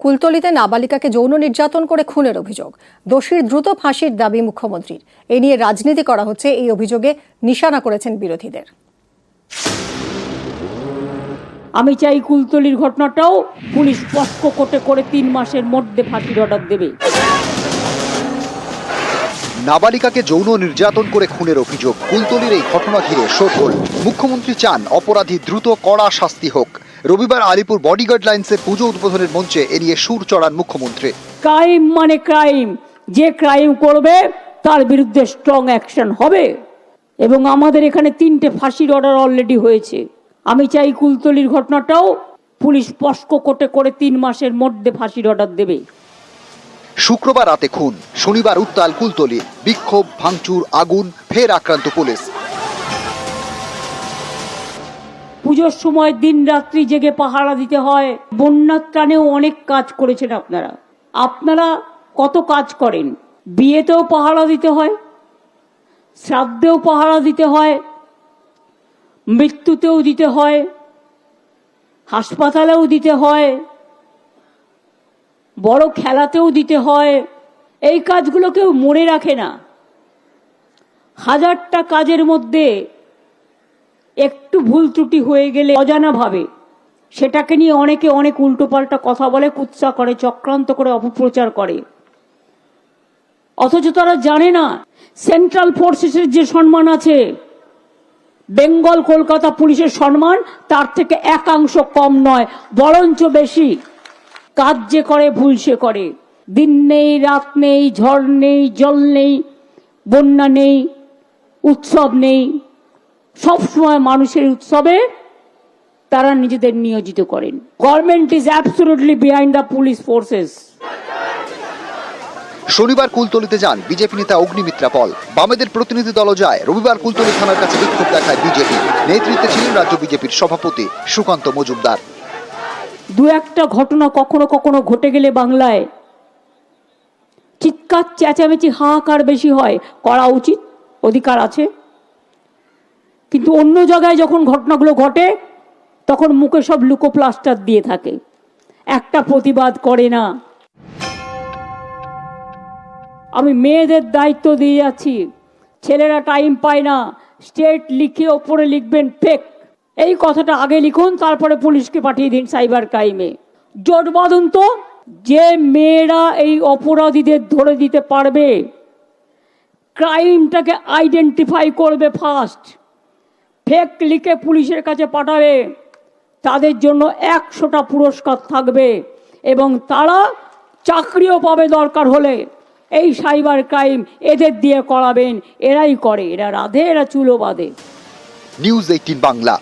কুলতলিতে নাবালিকাকে যৌন নির্যাতন করে খুনের অভিযোগ। দোষীর দ্রুত ফাঁসির দাবি মুখ্যমন্ত্রীর। এ নিয়ে রাজনীতি করা হচ্ছে, এই অভিযোগে নিশানা করেছেন বিরোধীদের। আমি চাই কুলতলির ঘটনাটাও পুলিশ পক্ষ কোর্টে করে 3 মাসের মধ্যে ফাঁসির অর্ডার দেবে। নাবালিকাকে যৌন নির্যাতন করে খুনের অভিযোগ। কুলতলির এই ঘটনা ঘিরে শোরগোল। মুখ্যমন্ত্রী চান অপরাধী দ্রুত কড়া শাস্তি হোক। রবিবার আলিপুর বডিগার্ড লাইন্সের পুজো উদ্বোধনের মঞ্চে এ নিয়ে সুর চড়ান মুখ্যমন্ত্রী। ক্রাইম মানে ক্রাইম, যে ক্রাইম করবে তার বিরুদ্ধে স্ট্রং অ্যাকশন হবে এবং আমাদের এখানে 3টে ফাঁসির অর্ডার অলরেডি হয়েছে। আমি চাই কুলতলির ঘটনাটাও পুলিশ পক্ষ কোর্টে করে 3 মাসের মধ্যে ফাঁসির অর্ডার দেবে। শুক্রবার রাতে খুন, শনিবার উত্তাল কুলতলি। বিক্ষোভ, ভাঙচুর, আগুন, ফের আক্রান্ত পুলিশ। পুজোর সময় দিন রাত্রি জেগে পাহারা দিতে হয়। বন্যার ত্রাণেও অনেক কাজ করেছেন আপনারা। আপনারা কত কাজ করেন? বিয়েতেও পাহারা দিতে হয়, শ্রাদ্ধেও পাহারা দিতে হয়, মৃত্যুতেও দিতে হয়, হাসপাতালেও দিতে হয়, বড় খেলাতেও দিতে হয়। এই কাজগুলো কেউ মনে রাখে না। 1000টা কাজের মধ্যে একটু ভুল ত্রুটি হয়ে গেলে অজানা ভাবে সেটাকে নিয়ে অনেকে অনেক উল্টোপাল্টা কথা বলে, কুৎসা করে, চক্রান্ত করে, অপপ্রচার করে। অথচ তারা জানে না সেন্ট্রাল ফোর্সেসের যে সম্মান আছে, বেঙ্গল কলকাতা পুলিশের সম্মান তার থেকে 1 কম নয়, বরঞ্চ বেশি। কাজ যে করে ভুল সে করে। দিন নেই, রাত নেই, ঝড় নেই, জল নেই, বন্যা নেই, উৎসব নেই, সব সময় মানুষের উৎসবে তারা নিজেদের নিয়োজিত করেন। Government is absolutely behind the police forces. শনিবার কুলতলিতে যান বিজেপি নেতা অগ্নিমিত্রা পল। বামেদের প্রতিনিধি দলও যায়। রবিবার কুলতলি থানার কাছে বিক্ষোভ দেখায় বিজেপি। নেতৃত্বে ছিলেন রাজ্য বিজেপির সভাপতি সুকান্ত মজুমদার। 2-1টা ঘটনা কখনো কখনো ঘটে গেলে বাংলায় চিৎকার চেঁচামেচি হাহাকার বেশি হয়। করা উচিত, অধিকার আছে। কিন্তু অন্য জায়গায় যখন ঘটনাগুলো ঘটে তখন মুখে সব লুকোপ্লাস্টার দিয়ে থাকে, একটা প্রতিবাদ করে না। আমি মেয়েদের দায়িত্ব দিয়ে যাচ্ছি, ছেলেরা টাইম পায় না। স্টেট লিখে ওপরে লিখবেন ফেক, এই কথাটা আগে লিখুন, তারপরে পুলিশকে পাঠিয়ে দিন সাইবার ক্রাইমে। জোট বাঁধুন তো, যে মেয়েরা এই অপরাধীদের ধরে দিতে পারবে, ক্রাইমটাকে আইডেন্টিফাই করবে ফার্স্ট, ফেক লিখে পুলিশের কাছে পাঠাবে, তাদের জন্য 100টা পুরস্কার থাকবে এবং তারা চাকরিও পাবে দরকার হলে। এই সাইবার ক্রাইম এদের দিয়ে করাবেন, এরাই করে, এরা রাধে, এরা চুলো বাঁধে। নিউজ 18 বাংলা।